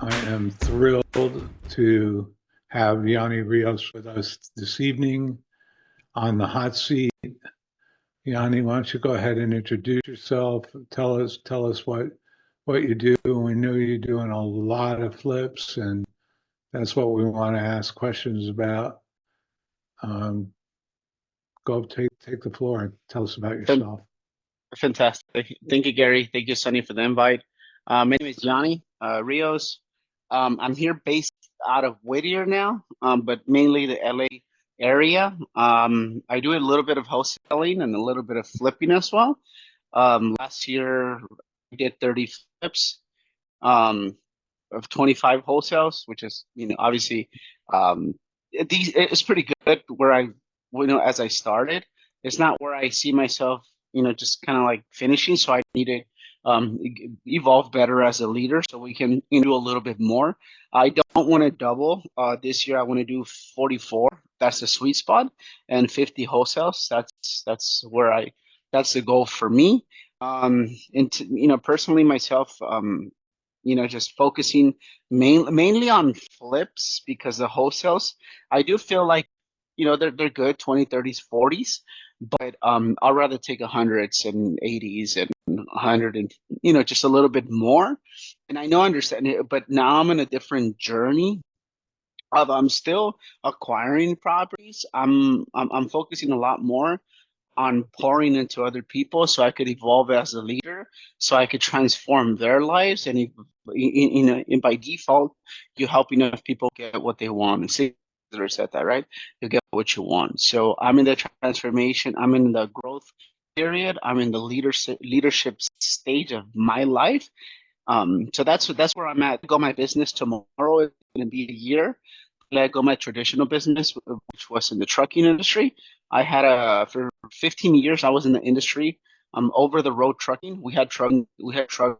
I am thrilled to have Yoni Rios with us this evening on the hot seat. Yoni, why don't you go ahead and introduce yourself? Tell us what you do. We know you're doing a lot of flips, and that's what we want to ask questions about. Um, Go take the floor and tell us about Fan- yourself. Fantastic. Thank you, Gary. Thank you, Sunny, for the invite. My name is Yoni Rios. I'm here based out of Whittier now, but mainly the LA area. I do a little bit of wholesaling and a little bit of flipping as well. Last year, I did 30 flips um, of 25 wholesales, which is, obviously, um, it's pretty good where as I started. It's not where I see myself, just kind of like finishing. So I need to evolve better as a leader so we can do a little bit more. I don't want to double. This year I want to do 44. That's the sweet spot, and 50 wholesales. That's the goal for me. And personally myself, just focusing mainly on flips because the wholesales, I do feel like, they're good, 20, 30s, 40s, but I'll rather take hundreds and 80s and 100 and, just a little bit more. And I know, I understand it, but now I'm in a different journey of I'm still acquiring properties. I'm focusing a lot more on pouring into other people so I could evolve as a leader, so I could transform their lives. And, and by default, you help enough people get what they want. And Caesar said that, right? You get what you want. So I'm in the transformation. I'm in the growth period. I'm in the leadership stage of my life. So that's where I'm at. I go my business tomorrow. It's going to be a year. Let go my traditional business, which was in the trucking industry. I had for 15 years I was in the industry, over the road trucking. We had truck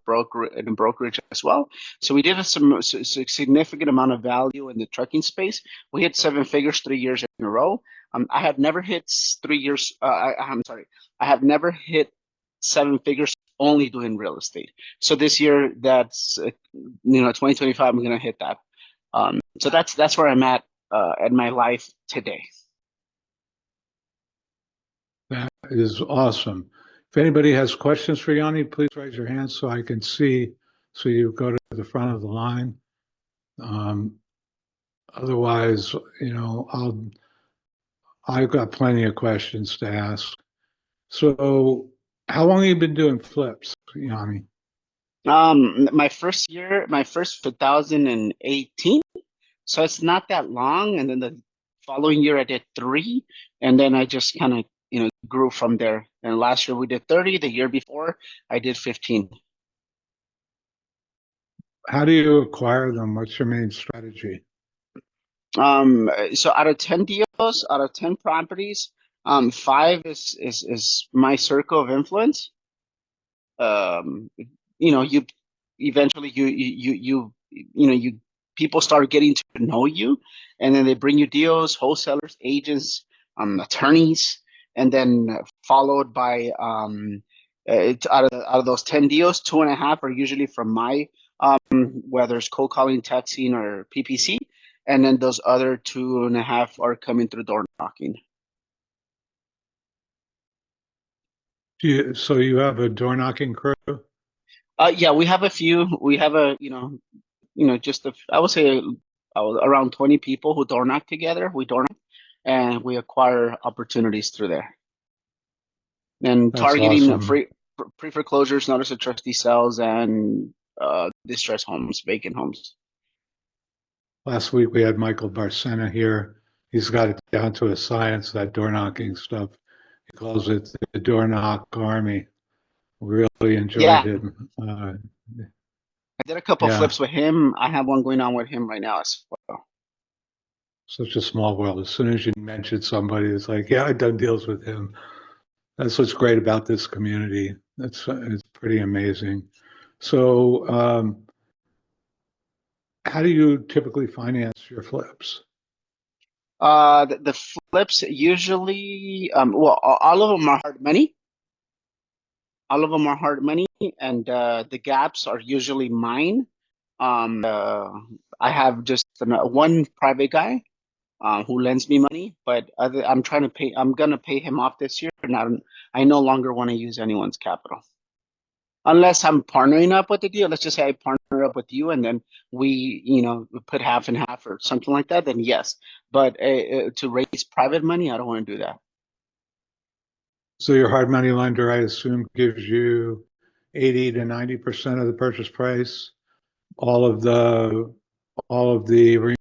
broker and brokerage as well. So we did some significant amount of value in the trucking space. We hit seven figures 3 years in a row. I have never hit 3 years. I'm sorry, I have never hit seven figures only doing real estate. So this year, that's 2025, I'm gonna hit that. So that's where I'm at in my life today. That is awesome. If anybody has questions for Yanni, please raise your hand so I can see, so you go to the front of the line. Um, Otherwise, I've got plenty of questions to ask. So, how long have you been doing flips, Yanni? My first 2018. So it's not that long. And then the following year I did three, and then I just kind of, grew from there. And last year we did 30. The year before I did 15. How do you acquire them? What's your main strategy? So out of 10 deals, out of 10 properties, five is my circle of influence. You eventually you people start getting to know you, and then they bring you deals, wholesalers, agents, attorneys, and then followed by out of those 10 deals, two and a half are usually from my whether it's cold calling, texting, or PPC, and then those other two and a half are coming through door knocking. So you have a door knocking crew? Yeah, we have a few. We have just I would say around 20 people who door knock together. We door knock and we acquire opportunities through there. And That's targeting awesome. pre-foreclosures, notice of trustee sales, and distressed homes, vacant homes. Last week we had Michael Barcena here. He's got it down to a science, that door knocking stuff. He calls it the door knock army. Really enjoyed Yeah, him. I did a couple Yeah, flips with him. I have one going on with him right now as well. such a small world. As soon as you mention somebody, it's like, yeah, I've done deals with him. That's what's great about this community. It's pretty amazing. So, how do you typically finance your flips? The flips usually, well, all of them are hard money. All of them are hard money, and the gaps are usually mine. I have just one private guy who lends me money, but I'm gonna pay him off this year, and I no longer want to use anyone's capital. Unless I'm partnering up with the deal, let's just say I partner up with you and then we put half and half or something like that, then yes. But to raise private money, I don't want to do that. So your hard money lender, I assume, gives you 80 to 90% of the purchase price, all of the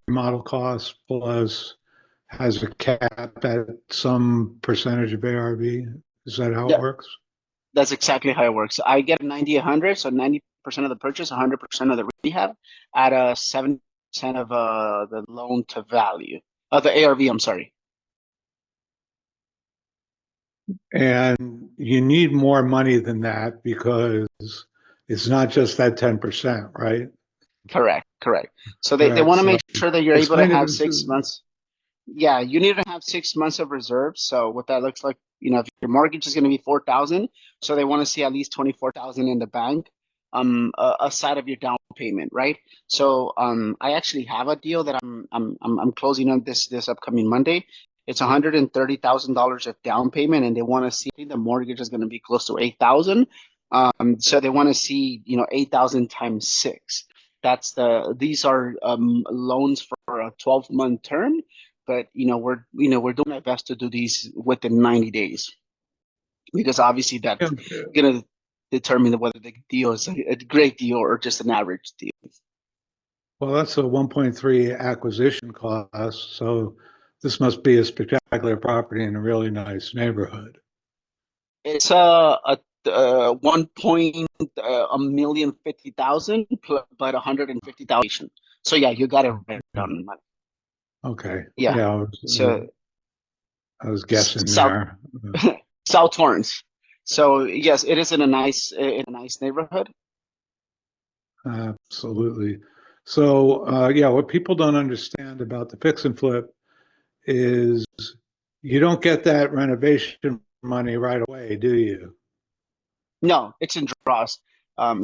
remodel costs, plus has a cap at some percentage of ARV. Is that how it Yeah, works? that's exactly how it works. I get 90, 100, so 90% of the purchase, 100% of the rehab, at a 7% of the loan to value of the ARV. I'm sorry. And you need more money than that because it's not just that 10%, right? Correct, correct. So they Correct. want to So make sure that you're able to explain it. have 6 months. Yeah, you need to have 6 months of reserves. So what that looks like, if your mortgage is going to be 4,000, so they want to see at least 24,000 in the bank, aside of your down payment, right? So I actually have a deal that I'm closing on this upcoming Monday. It's $130,000 of down payment, and they want to see, I think the mortgage is going to be close to 8,000. So they want to see 8,000 times six. These are loans for a 12-month term, but we're doing our best to do these within 90 days, because obviously Yeah. that's gonna determine whether the deal is a great deal or just an average deal. Well, that's a 1.3 acquisition cost. So this must be a spectacular property in a really nice neighborhood. It's a 1,050,000 but 150,000. So yeah, you got it right Okay. on. Okay. Yeah. Yeah, So I was guessing South there. South Torrance. So yes, it is in a nice neighborhood. Absolutely. So, yeah, what people don't understand about the fix and flip is you don't get that renovation money right away, do you? No, it's in draws.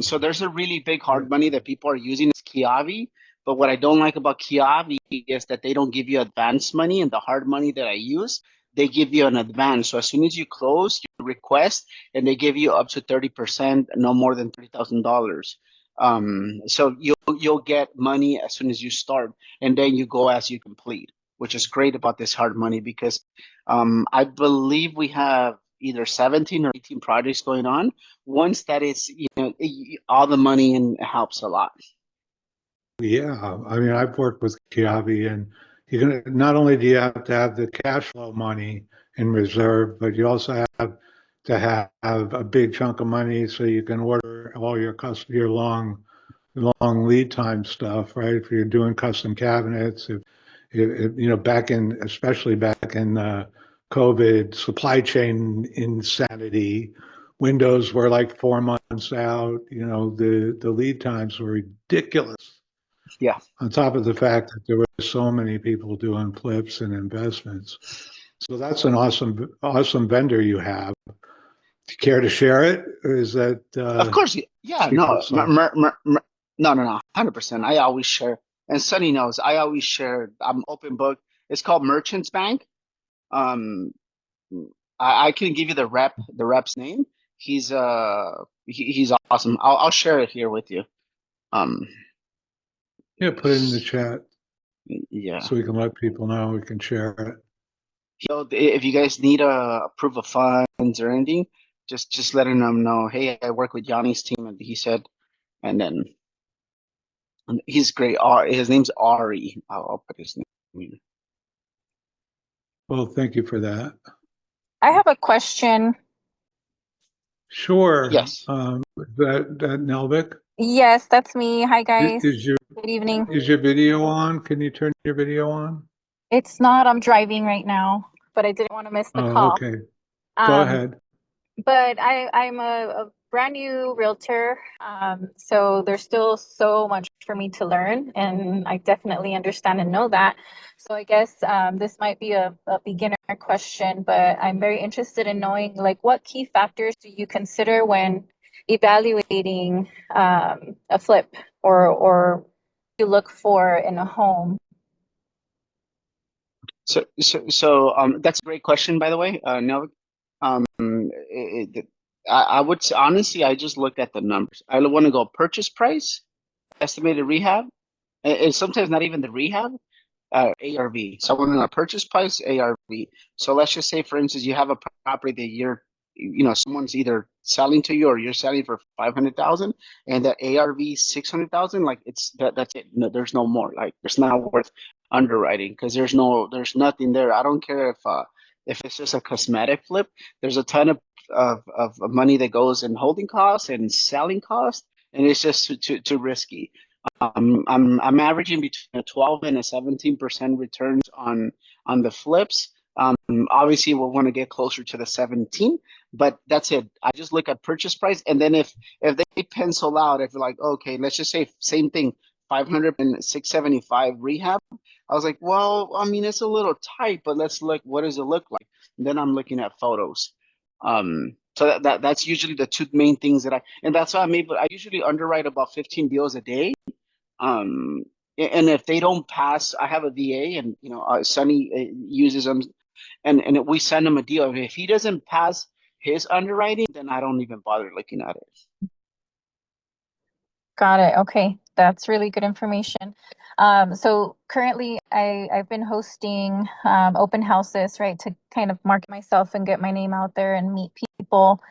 So there's a really big hard money that people are using is Kiavi. But what I don't like about Kiavi is that they don't give you advance money, and the hard money that I use, they give you an advance. So as soon as you close, you request, and they give you up to 30%, no more than $30,000. So you'll get money as soon as you start, and then you go as you complete, which is great about this hard money because I believe we have either 17 or 18 projects going on. Once that is, all the money and helps a lot. Yeah, I mean, I've worked with Kiavi, and you can not only do you have to have the cash flow money in reserve, but you also have to have a big chunk of money so you can order all your long lead time stuff, right? If you're doing custom cabinets, especially back in COVID supply chain insanity, windows were like 4 months out. The lead times were ridiculous. Yeah. On top of the fact that there were so many people doing flips and investments. So that's an awesome vendor you have. Do you care to share it? Or is that Of course. Yeah. secret No. sauce? No. No. No. 100%. I always share, and Sunny knows. I always share. I'm open book. It's called Merchants Bank. Um, I can give you the rep's name. He's awesome. I'll share it here with you. Um, Yeah, put it in the chat yeah. so we can let people know we can share it. If you guys need a proof of funds or anything, just letting them know. Hey, I work with Yoni's team, and he said, and then he's great. His name's Ari. I'll put his name. Well, thank you for that. I have a question. Sure. Yes. That Nelvik, Yes, that's me. Hi, guys. is your Good evening. video on? Can you turn your video on? It's not, I'm driving right now, but I didn't want to miss the Oh, call. okay. Go Um, ahead. but I'm a brand new realtor, so there's still so much for me to learn, and I definitely understand and know that. So I guess this might be a beginner question, but I'm very interested in knowing, like, what key factors do you consider when evaluating a flip? or you look for in a home? So that's a great question, by the way. No, I would say, honestly, I just look at the numbers. I want to go purchase price, estimated rehab, and sometimes not even the rehab. ARV. So when a purchase price, ARV. So let's just say, for instance, you have a property that someone's either selling to you or you're selling for 500,000, and that ARV 600,000. Like that's it. No, there's no more. Like it's not worth underwriting because there's nothing there. I don't care if it's just a cosmetic flip. There's a ton of money that goes in holding costs and selling costs, and it's just too risky. I'm averaging between a 12 and a 17% returns on the flips. Obviously, we'll want to get closer to the 17, but that's it. I just look at purchase price, and then if they pencil out, if you're like, okay, let's just say same thing, 500 and 675 rehab. I was like, well, I mean, it's a little tight, but let's look. What does it look like? And then I'm looking at photos. So that's usually the two main things and that's why I usually underwrite about 15 deals a day. And if they don't pass, I have a VA, and Sonny uses them, and we send him a deal. If he doesn't pass his underwriting, then I don't even bother looking at it. Got it. Okay, that's really good information. So currently, I've been hosting open houses, right, to kind of market myself and get my name out there and meet people.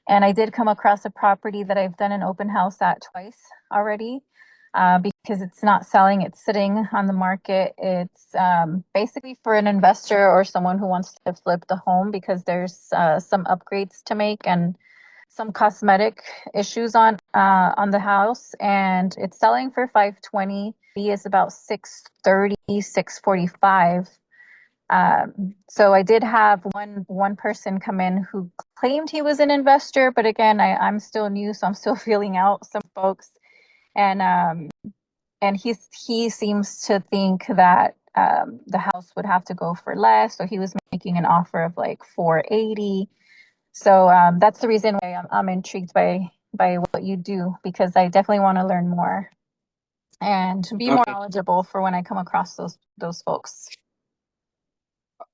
And I did come across a property that I've done an open house at twice already, because it's not selling, it's sitting on the market. It's basically for an investor or someone who wants to flip the home because there's some upgrades to make and some cosmetic issues on the house, and it's selling for 520. B is about 630, 645. So I did have one person come in who claimed he was an investor, but again, I'm still new, so I'm still feeling out some folks, and he seems to think that the house would have to go for less, so he was making an offer of like 480. So that's the reason why I'm intrigued by what you do, because I definitely want to learn more and be more Okay. knowledgeable for when I come across those folks.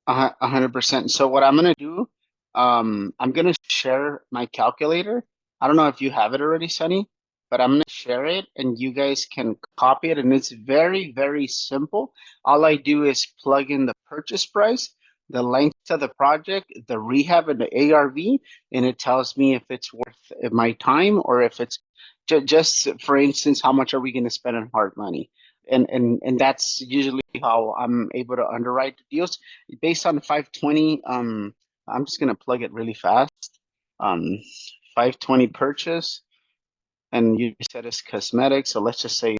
100%. So what I'm gonna do, I'm gonna share my calculator. I don't know if you have it already, Sunny, but I'm gonna share it, and you guys can copy it. And it's very, very simple. All I do is plug in the purchase price, the length of the project, the rehab, and the ARV, and it tells me if it's worth my time or if it's just, for instance, how much are we gonna spend on hard money. And that's usually how I'm able to underwrite the deals based on 520. I'm just gonna plug it really fast. 520 purchase, and you said it's cosmetic, so let's just say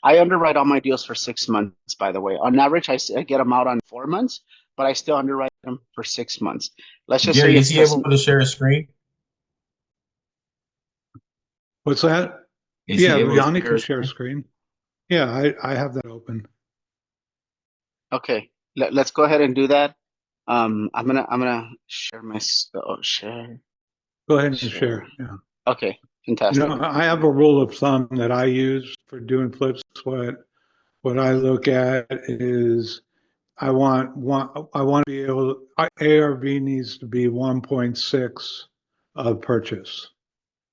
I underwrite all my deals for 6 months. By the way, on average, I get them out on 4 months, but I still underwrite them for 6 months. Let's just say Gary, is it's he able to share a screen? What's that? Is he Yeah, able to Yoni share can a share screen? screen. Yeah, I have that open. okay. Let's go ahead and do that. I'm gonna share my share. Go ahead and Share. share. Yeah. Okay, fantastic. I have a rule of thumb that I use for doing flips. What I look at is I want to be able ARV needs to be 1.6 of purchase.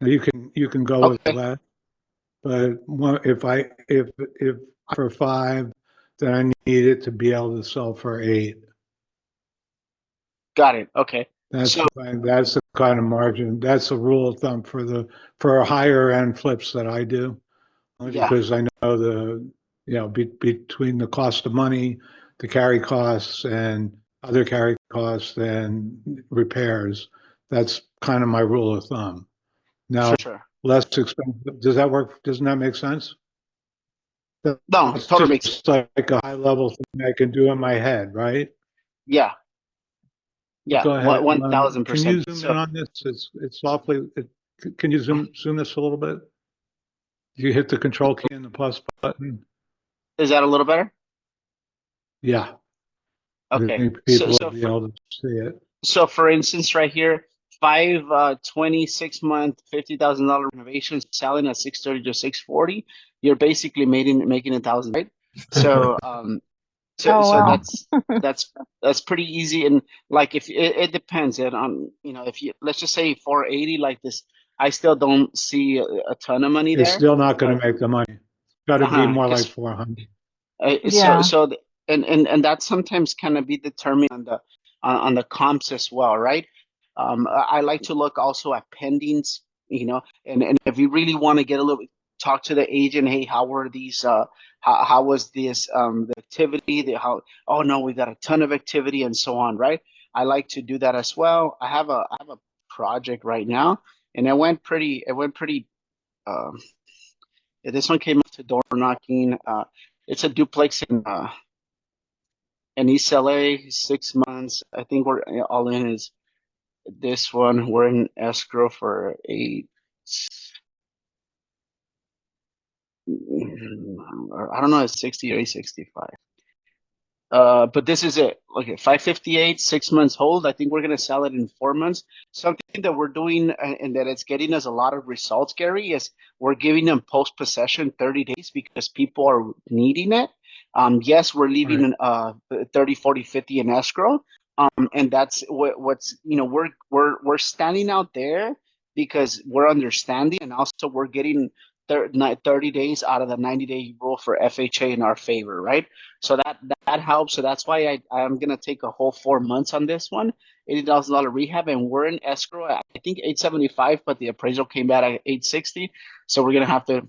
Now you can go with Okay, less, but if for 5, then I need it to be able to sell for 8. got it. Okay, That's so that's the kind of margin. That's a rule of thumb for higher end flips that I do, only yeah, because I know between the cost of money, the carry costs, and other carry costs and repairs. That's kind of my rule of thumb. for Now, sure. less expensive. Does that work? Doesn't that make sense? No, That's totally makes just like a high level thing I can do in my head, right? yeah, yeah, Go ahead. one thousand Can you percent. zoom in So on this? It's awfully. Can you zoom this a little bit? You hit the control key and the plus button. is that a little better? Yeah, I Okay. think So people will be able to see it. for instance, right here, 26-month, $50,000 renovation selling at 630 to 640, you're basically making 1,000, right? So Oh, so wow. that's pretty easy. And like if it depends on, if you, let's just say 480 like this, I still don't see a ton of money It's there. still not going to make the money. Got to be more like Because 400. Yeah. And that sometimes kind of be determined on the comps as well, right? I like to look also at pendings, and if you really want to get a little bit, talk to the agent. Hey, how were these? How was this the activity? Oh no, we got a ton of activity and so on, right? I like to do that as well. I have a project right now, and it went pretty. Um, this one came up to door knocking. It's a duplex in East LA, 6 months. I think we're all in is this one. We're in escrow for I don't know, it's 60 or 865. But this is it. Okay, 558, 6 months hold. I think we're gonna sell it in 4 months. Something that we're doing and that it's getting us a lot of results, Gary, is we're giving them post possession 30 days because people are needing it. Yes, we're Right. leaving 30, 40, 50 in escrow. And that's what's we're standing out there because we're understanding, and also we're getting 30 days out of the 90-day rule for FHA in our favor, right? So that helps. So that's why I'm gonna take a whole 4 months on this one. $80,000 rehab, and we're in escrow at, I think 875, but the appraisal came back at 860. So we're gonna have to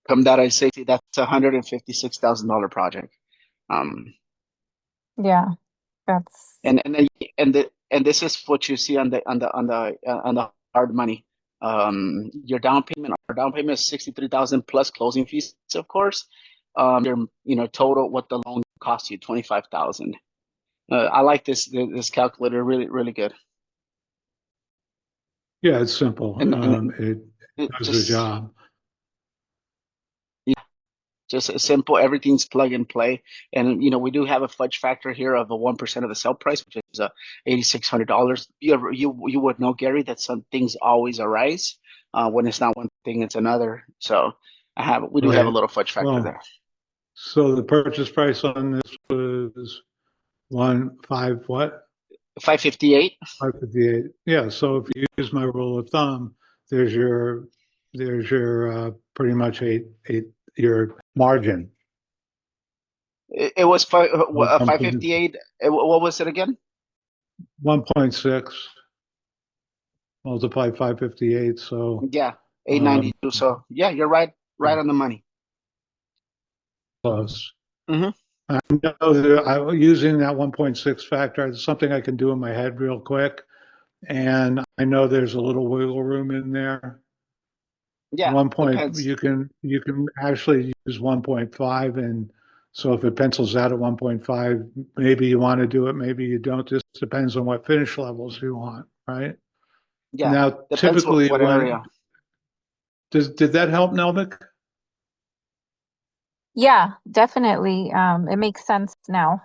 come down at 60. That's $156,000 project. Um, Yeah. That's, and this is what you see on the hard money. Our down payment is 63,000 plus closing fees, of course. Your total what the loan costs you 25,000. I like this calculator, really really good. Yeah, it's simple. And It it does the job. just a simple, everything's plug and play. And we do have a fudge factor here of a 1% of the sale price, which is $8,600. You would know, Gary, that some things always arise when it's not one thing, it's another. So we do have a Right. little fudge factor Well, there. so the purchase price on this was 1.5 what? 558. 558. Yeah. So if you use my rule of thumb, there's your pretty much your margin. It was 1.6. 558. What was it again? 1.6 multiply 558. So Yeah, um, 892. So yeah, you're right on the money. close. Mm-hmm. I know that using that 1.6 factor is something I can do in my head real quick. And I know there's a little wiggle room in there. Yeah, depends. You can actually use 1.5, and so if it pencils out at 1.5, maybe you want to do it, maybe you don't. Just depends on what finish levels you want, right? Yeah, Now, depends typically, what area. did that help, Nelvik? yeah, definitely. It makes sense now.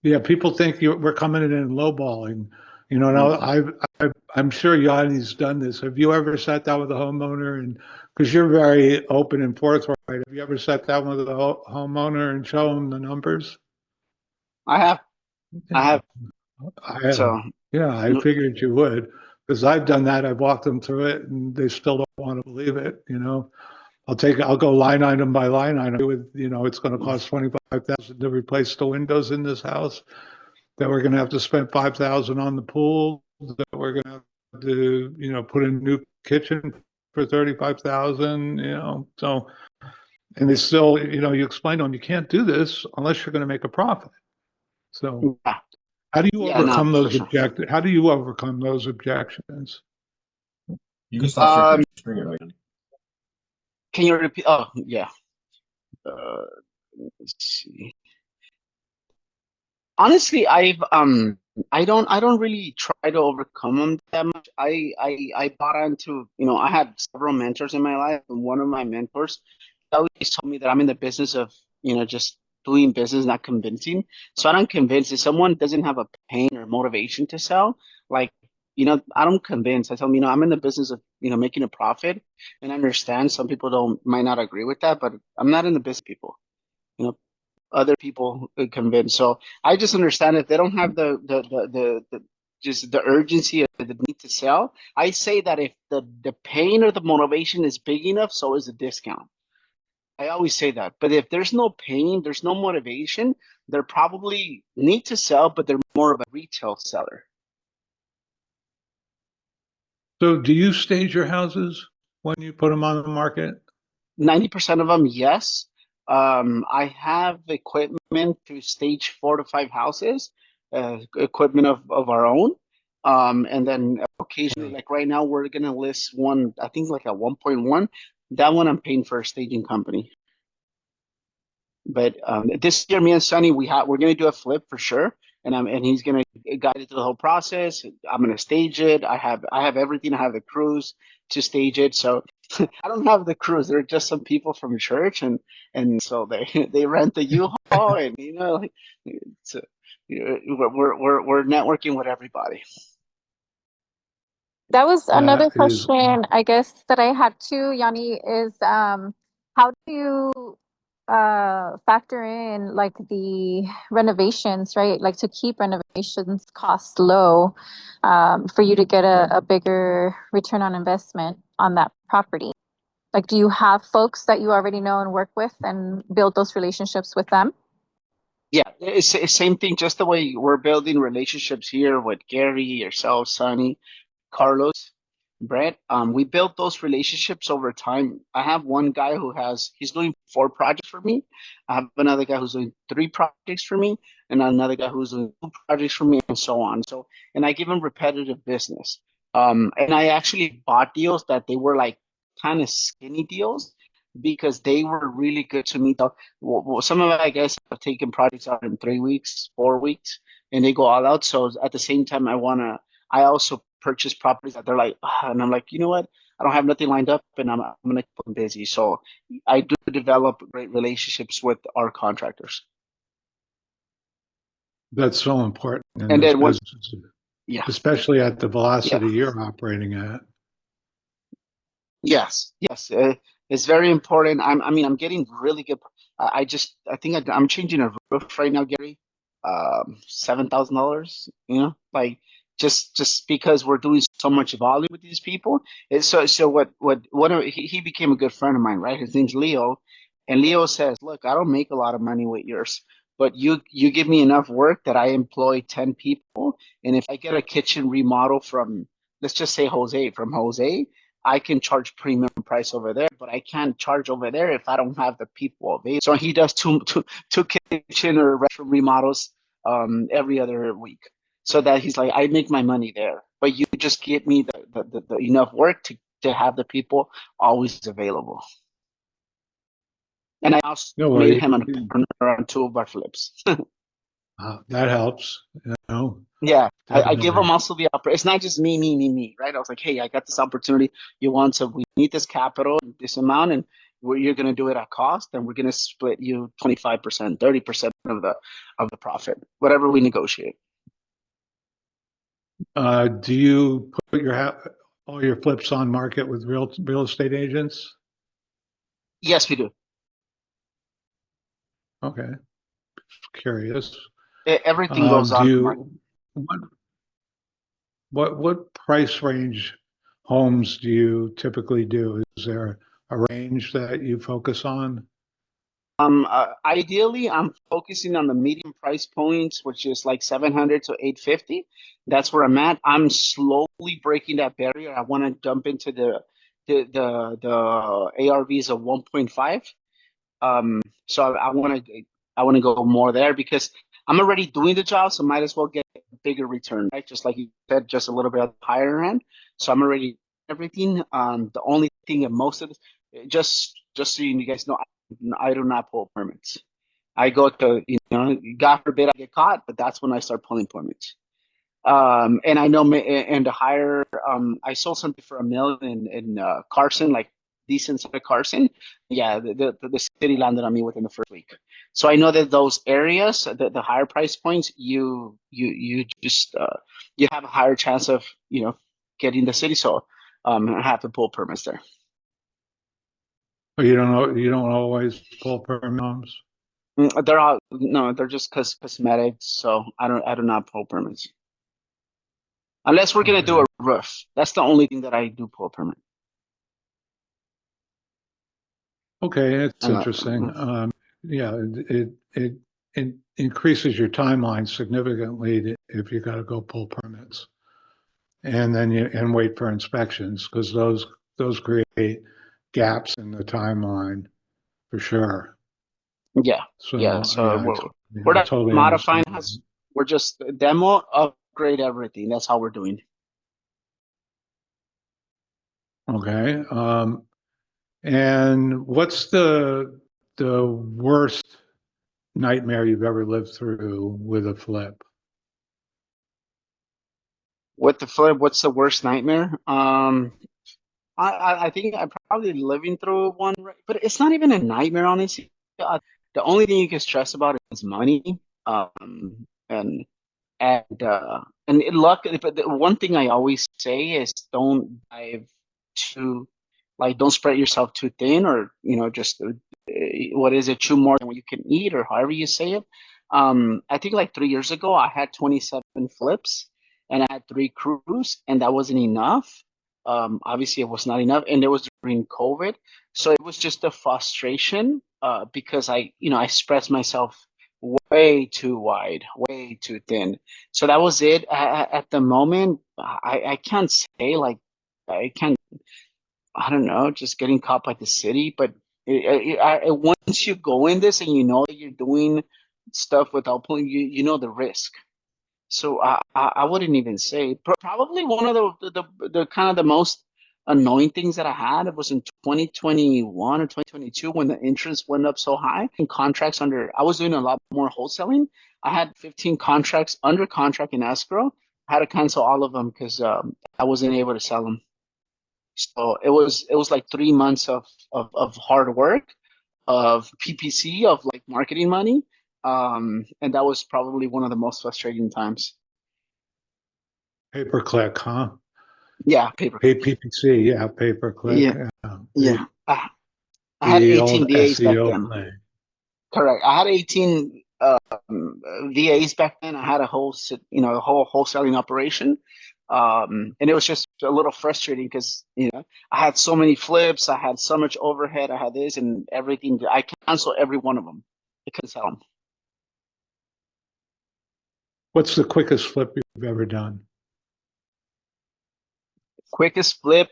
Yeah, people think we're coming in and lowballing. Now Mhm. I'm sure Yanni's done this. Have you ever sat down with a homeowner and because you're very open and forthright, have you ever sat down with a homeowner and show them the numbers? I have. I Yeah, have. I have. So Yeah, I figured you would because I've done that. I've walked them through it and they still don't want to believe it. I'll go line item by line item with, it's going to cost 25,000 to replace the windows in this house, that we're going to have to spend 5,000 on the pool, that we're going to have to, put in a new kitchen for 35,000, so, and it's still, you explain to them, you can't do this unless you're going to make a profit. So yeah, how do you yeah, no, overcome for those sure. how do you overcome those objections? You can stop sharing Um, your screen right. can you repeat? Oh, yeah. Let's see. Honestly, I don't really try to overcome them that much. I bought into, I had several mentors in my life, and one of my mentors always told me that I'm in the business of, just doing business, not convincing. So I don't convince. If someone doesn't have a pain or motivation to sell, like I don't convince. I tell them, I'm in the business of, making a profit, and I understand some people might not agree with that, but I'm not in the business of people. Other people convince. So I just understand if they don't have the just the urgency or the need to sell. I say that if the pain or the motivation is big enough, so is the discount. I always say that. But if there's no pain, there's no motivation, they're probably need to sell, but they're more of a retail seller. So do you stage your houses when you put them on the market? 90% of them, yes. I have equipment to stage 4 to 5 houses, equipment of our own. And then occasionally, like right now, we're gonna list one, I think like a 1.1. That one I'm paying for a staging company. But this year, me and Sonny, we're gonna do a flip for sure, and he's gonna guide it through the whole process. I'm gonna stage it. I have everything. I have the crews to stage it. So I don't have the crews. They're just some people from church, and so they they rent the U-Haul, and like, it's, we're networking with everybody. That was another That is, question, I guess, that I had too, Yanni, is how do you factor in like the renovations, right? Like to keep renovations costs low, for you to get a bigger return on investment on that property. Like, do you have folks that you already know and work with and build those relationships with them? Yeah, it's same thing. Just the way we're building relationships here with Gary, yourself, Sonny, Carlos, Brett. We built those relationships over time. I have one guy he's doing 4 projects for me. I have another guy who's doing 3 projects for me, and another guy who's doing 2 projects for me, and so on. So, and I give him repetitive business. And I actually bought deals that they were like kind of skinny deals because they were really good to me. So, some of my guys have taken projects out in 3 weeks, 4 weeks, and they go all out. So at the same time, I also purchase properties that they're like, and I'm like, you know what? I don't have nothing lined up, and I'm gonna keep them busy. So I do develop great relationships with our contractors. that's so important in And this then once, business, yeah, especially at the yeah, velocity you're operating at. yes, yes, it's very important. I'm getting really good. I think I'm changing a roof right now, Gary. $7,000. Like just because we're doing so much volume with these people. And so he became a good friend of mine, right? His name's Leo, and Leo says, "Look, I don't make a lot of money with yours, but you give me enough work that I employ 10 people, and if I get a kitchen remodel from, let's just say Jose, I can charge premium price over there, but I can't charge over there if I don't have the people available." So he does two kitchen or restroom remodels every other week. So that he's like, I make my money there, but you just give me the enough work to have the people always available. And I also No, well, made him a partner on 2 of our flips. that helps, Yeah, I give definitely. them also the opportunity. It's not just me, right? I was like, hey, I got this opportunity. We need this capital, this amount, and you're going to do it at cost, and we're going to split you 25%, 30% of the profit, whatever we negotiate. Do you put all your flips on market with real estate agents? Yes, we do. Okay, curious. Everything goes Do on the market. you what price range homes do you typically do? Is there a range that you focus on? Ideally, I'm focusing on the medium price points, which is like 700 to 850. That's where I'm at. I'm slowly breaking that barrier. I want to jump into the ARVs of 1.5. So I want to go more there because I'm already doing the job, so might as well get a bigger return, right? Just like you said, just a little bit higher end. So I'm already everything. The only thing that most of this, just so you guys know, I do not pull permits. I go to, God forbid I get caught, but that's when I start pulling permits. And I know, and the higher, I sold something for $1 million in Carson, like decent side of Carson. Yeah, the city landed on me within the first week. So I know that those areas, the higher price points, you just you have a higher chance of, getting the city. So have to pull permits there. But you don't know, you don't always pull permits? They're all no, they're just cosmetics. So I do not pull permits unless we're gonna do Okay. a roof. That's the only thing that I do pull a permit. Okay, it's Uh, interesting. Yeah, it increases your timeline significantly if you got to go pull permits, and then and wait for inspections, because those create gaps in the timeline for sure. yeah, yeah. So So yeah, we're I not totally modifying. understand that. We're just demo, upgrade everything. That's how we're doing. Okay. And what's the worst nightmare you've ever lived through with a flip? With the flip, what's the worst nightmare? I think I'm probably living through one, but it's not even a nightmare, honestly. The only thing you can stress about is money. And luck. But the one thing I always say is don't dive too, like, don't spread yourself too thin, or just what is it, chew more than what you can eat, or however you say it. I think like 3 years ago, I had 27 flips, and I had 3 crews, and that wasn't enough. Obviously, it was not enough, and it was during COVID, so it was just a frustration because I spread myself way too wide, way too thin. So that was it. At the moment, I can't say like I can't. I don't know, just getting caught by the city. But once you go in this and you know that you're doing stuff without pulling, you know the risk. So I wouldn't even say. Probably one of the kind of the most annoying things that I had, it was in 2021 or 2022 when the interest went up so high and contracts under. I was doing a lot more wholesaling. I had 15 contracts under contract in escrow. I had to cancel all of them because I wasn't able to sell them. So it was like 3 months of hard work, of PPC, of like marketing money, and that was probably one of the most frustrating times. Pay per click, huh? Yeah, paper. Pay PPC, yeah, pay per click. Yeah, Yeah. yeah. I had The 18 old VAs back SEO then. play. Correct. I had 18 VAs back then. I had a whole wholesaling operation, and it was just a little frustrating because I had so many flips, I had so much overhead, I had this and everything. I canceled every one of them. I couldn't sell them. What's the quickest flip you've ever done? Quickest flip.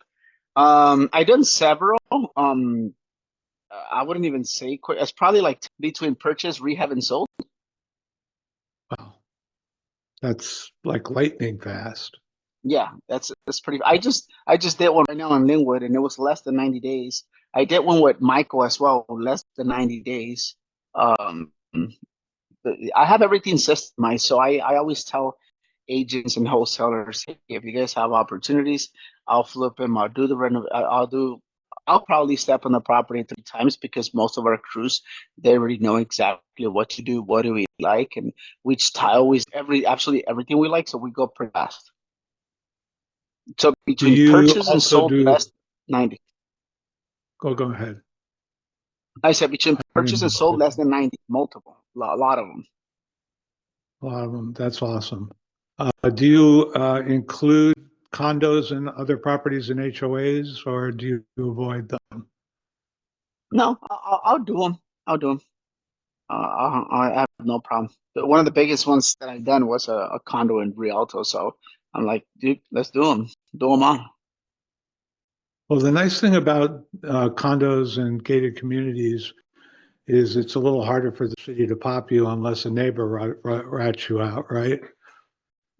I done several. I wouldn't even say quick. It's probably like between purchase, rehab, and sold. Wow, that's like lightning fast. Yeah, that's pretty. I just did one right now in Linwood, and it was less than 90 days. I did one with Michael as well, less than 90 days. Um, I have everything systemized, so I always tell agents and wholesalers, hey, if you guys have opportunities, I'll flip them. I'll do the renov. I'll probably step on the property 3 times because most of our crews, they already know exactly what to do, what do we like, and which tile is absolutely everything we like. So we go pretty fast. So Do between you purchase and also sold, do, less 90. go ahead. I said between I purchase didn't and sold, know. less than 90, multiple, a lot of them. A lot of them. That's awesome. Do you include condos and other properties in HOAs, or do you avoid them? No, I'll do them. I'll do them. I have no problem. But one of the biggest ones that I've done was a condo in Rialto. So I'm like, dude, let's do them. Do them on. Well, the nice thing about condos and gated communities is it's a little harder for the city to pop you unless a neighbor rats you out, right?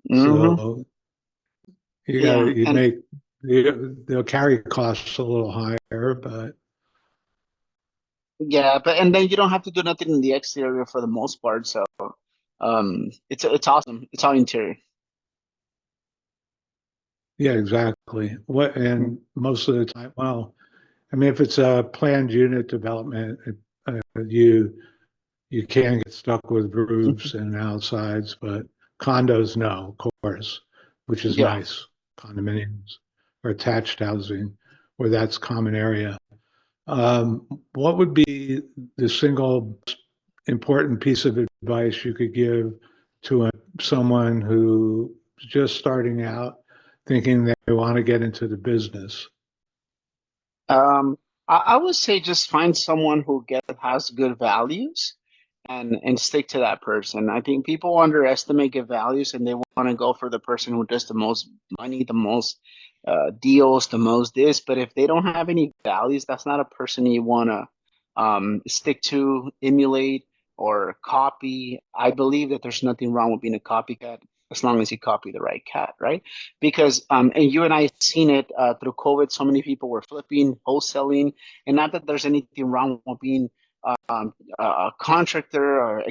Hmm. So you got Yeah, to you and make they'll carry costs a little higher, but yeah, and then you don't have to do nothing in the exterior for the most part. So it's awesome. It's all interior. yeah, exactly. What and most of the time, well, I mean, if it's a planned unit development, you can get stuck with roofs and outsides, but condos, no, of course. which is Yeah. nice, condominiums or attached housing, where that's common area. What would be the single important piece of advice you could give to someone who's just starting out, thinking they want to get into the business? Um, I would say just find someone who has good values and stick to that person. I think people underestimate good values and they want to go for the person who does the most money, the most deals, the most this. But if they don't have any values, that's not a person you want to stick to, emulate, or copy. I believe that there's nothing wrong with being a copycat as long as you copy the right cat, right? Because and you and I have seen it through COVID. So many people were flipping, wholesaling, and not that there's anything wrong with being a contractor or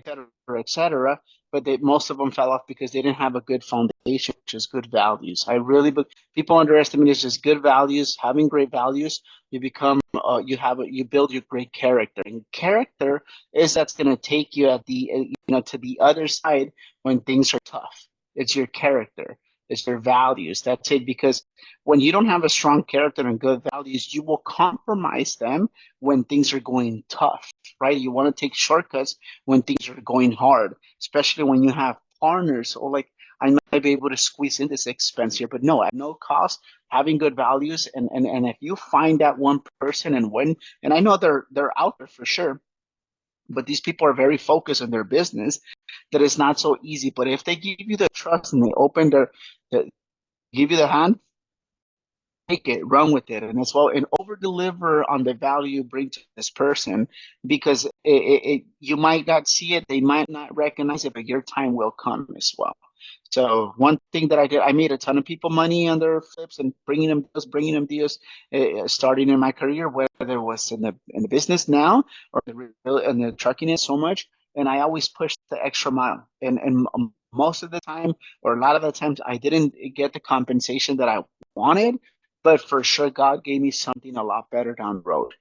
et cetera, but most of them fell off because they didn't have a good foundation, which is good values. I really, but people underestimate it's just good values. Having great values, you become, you build your great character, and character is that's going to take you at the, to the other side when things are tough. It's your character. It's your values. That's it. Because when you don't have a strong character and good values, you will compromise them when things are going tough, right? You want to take shortcuts when things are going hard, especially when you have partners or like, I might be able to squeeze in this expense here, but no, at no cost, having good values. And if you find that one person and I know they're out there for sure, but these people are very focused on their business, that it's not so easy. But if they give you the trust and they give you the hand, take it, run with it, and as well, and over deliver on the value you bring to this person, because you might not see it, they might not recognize it, but your time will come as well. So one thing that I did, I made a ton of people money on their flips and bringing them deals, starting in my career, whether it was in the business now or in the trucking it so much. And I always pushed the extra mile. And most of the time, or a lot of the times, I didn't get the compensation that I wanted, but for sure, God gave me something a lot better down the road.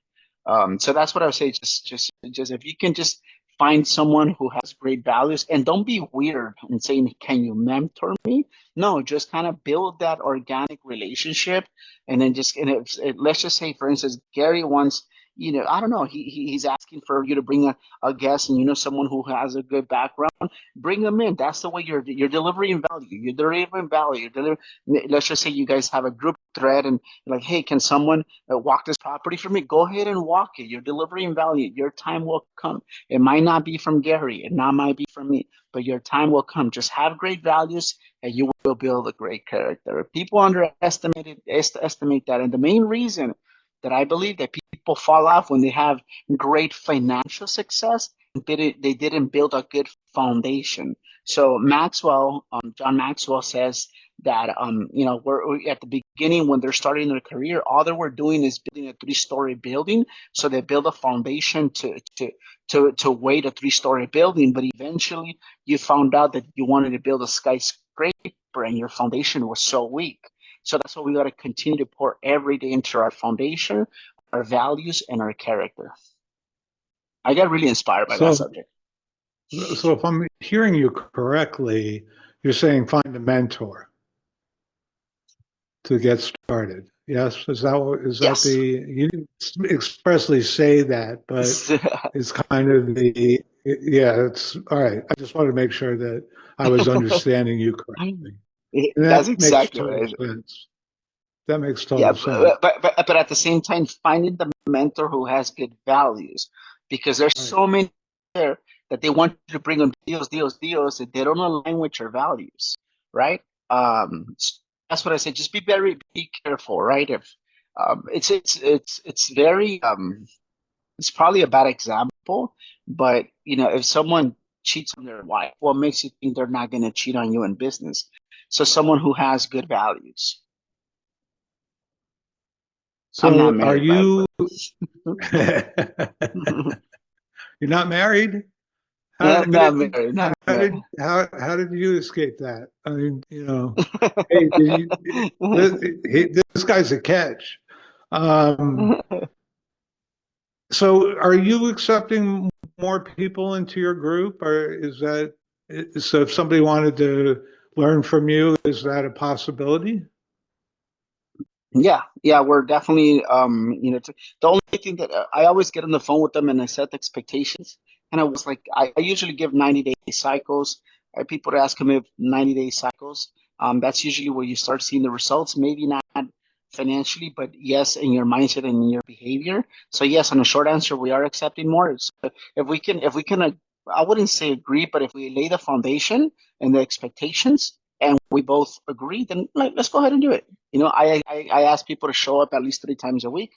So that's what I would say. Just if you can just find someone who has great values, and don't be weird and saying, "Can you mentor me?" No, just kind of build that organic relationship, and then let's just say, for instance, Gary wants, I don't know, he's asking for you to bring a guest, and someone who has a good background, bring them in. That's the way you're delivering value. You're delivering value. Let's just say you guys have a group thread, and you're like, hey, can someone walk this property for me? Go ahead and walk it. You're delivering value. Your time will come. It might not be from Gary. It not might be from me, but your time will come. Just have great values, and you will build a great character. People estimate that, and the main reason that I believe that people fall off when they have great financial success, they didn't build a good foundation. So John Maxwell says that we're at the beginning when they're starting their career, all they were doing is building a 3-story building. So they build a foundation to weight a 3-story building, but eventually you found out that you wanted to build a skyscraper and your foundation was so weak. So that's why we got to continue to pour every day into our foundation, our values, and our character. I got really inspired by that subject. So if I'm hearing you correctly, you're saying find a mentor to get started. Yes, is that Yes. you didn't expressly say that, but it's kind of it's all right. I just wanted to make sure that I was understanding you correctly. And That's that makes exactly what I total said. sense. That makes Yeah, total sense. but at the same time, finding the mentor who has good values, because there's Right. so many there that they want you to bring them deals, and they don't align with your values, right? So that's what I say. Just be careful, right? If it's very it's probably a bad example, but if someone cheats on their wife, what makes you think they're not going to cheat on you in business? So someone who has good values. I'm not So are married, by you the you're not married? way. How I'm not married. Not married. how did you escape that? I mean, hey, this guy's a catch. So are you accepting more people into your group, or is that so if somebody wanted to learn from you. Is that a possibility? Yeah, we're definitely, the only thing that I always get on the phone with them and I set expectations. And I was like, I usually give 90-day cycles. People ask me if 90-day cycles. That's usually where you start seeing the results. Maybe not financially, but yes, in your mindset and in your behavior. So yes, on a short answer, we are accepting more. So if we can, I wouldn't say agree, but if we lay the foundation and the expectations, and we both agree, then let's go ahead and do it. I ask people to show up at least 3 times a week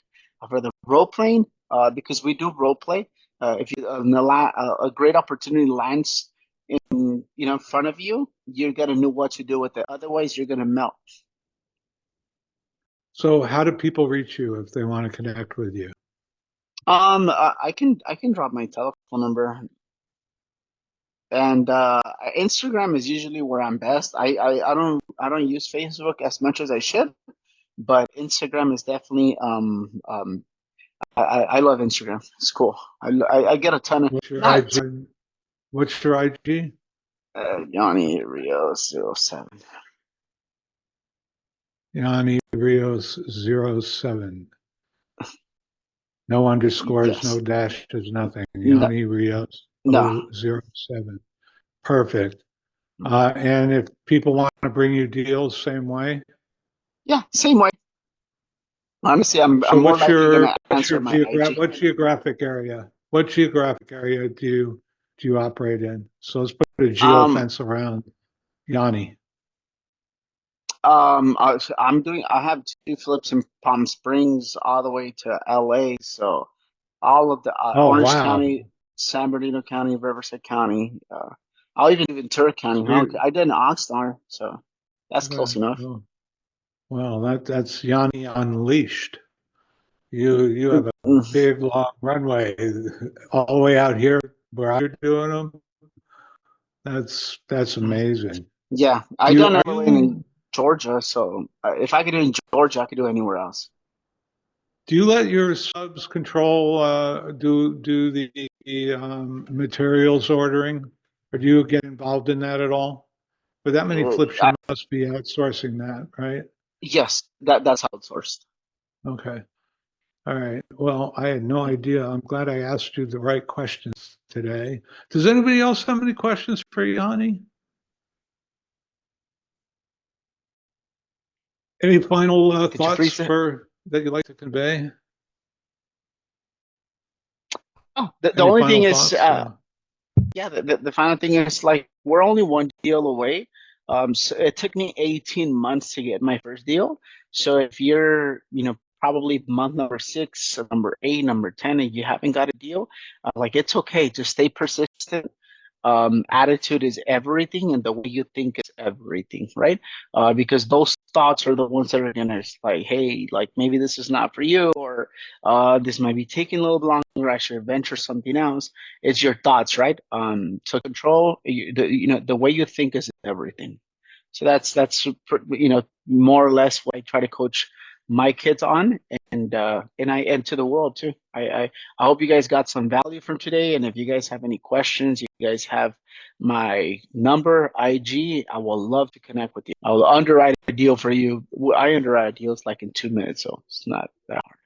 for the role playing, because we do role play. If you a great opportunity lands in front of you, you're gonna know what to do with it. Otherwise, you're gonna melt. So how do people reach you if they want to connect with you? I can drop my telephone number, and Instagram is usually where I'm best. I don't use Facebook as much as I should, but Instagram is definitely I love Instagram. It's cool. I get a ton of What's your not IG? What's your IG? Yoni Rios 07. Yoni Rios 07. No underscores, no Yes. dashes, nothing. No, Yoni Rios no. 007. Perfect. And if people want to bring you deals, same way. Yeah, same way. Honestly, I'm So more what's likely your gonna answer my IG. what geographic area? What geographic area do you operate in? So let's put a Um, geofence around Yanni. I have 2 flips in Palm Springs all the way to LA. So all of the Oh Orange wow. County, San Bernardino County, Riverside County. I'll even do Ventura County. So you, I did in Oxnard, so that's close okay. enough. Oh, well, that's Yanni unleashed. You have a Mm, big long runway all the way out here where you're doing them. That's mm. amazing. Yeah, I You done are all the way in you Georgia, so if I could do it in Georgia, I could do it anywhere else. do you let your subs control do the materials ordering, or do you get involved in that at all? For that many Uh, flips, I, you must be outsourcing that, right? yes, that's outsourced. Okay. All right. Well, I had no idea. I'm glad I asked you the right questions today. Does anybody else have any questions for Yanni? Any final Did you thoughts freeze it? for that you'd like to convey? Oh, the Any only thing final is, thoughts? Yeah. yeah, the final thing is like we're only one deal away. So it took me 18 months to get my first deal. So if you're, probably month number 6, or number 8, number 10, and you haven't got a deal, like it's okay. Just stay persistent. Attitude is everything, and the way you think is everything, right? Because those thoughts are the ones that are gonna like, hey, like maybe this is not for you, or this might be taking a little bit longer. I should venture something else. It's your thoughts, right? To control the way you think is everything. So that's more or less what I try to coach my kids on, and to the world too. I hope you guys got some value from today, and if you guys have any questions, you guys have my number, IG. I will love to connect with you. I'll underwrite a deal for you. I underwrite deals like in 2 minutes, so it's not that hard.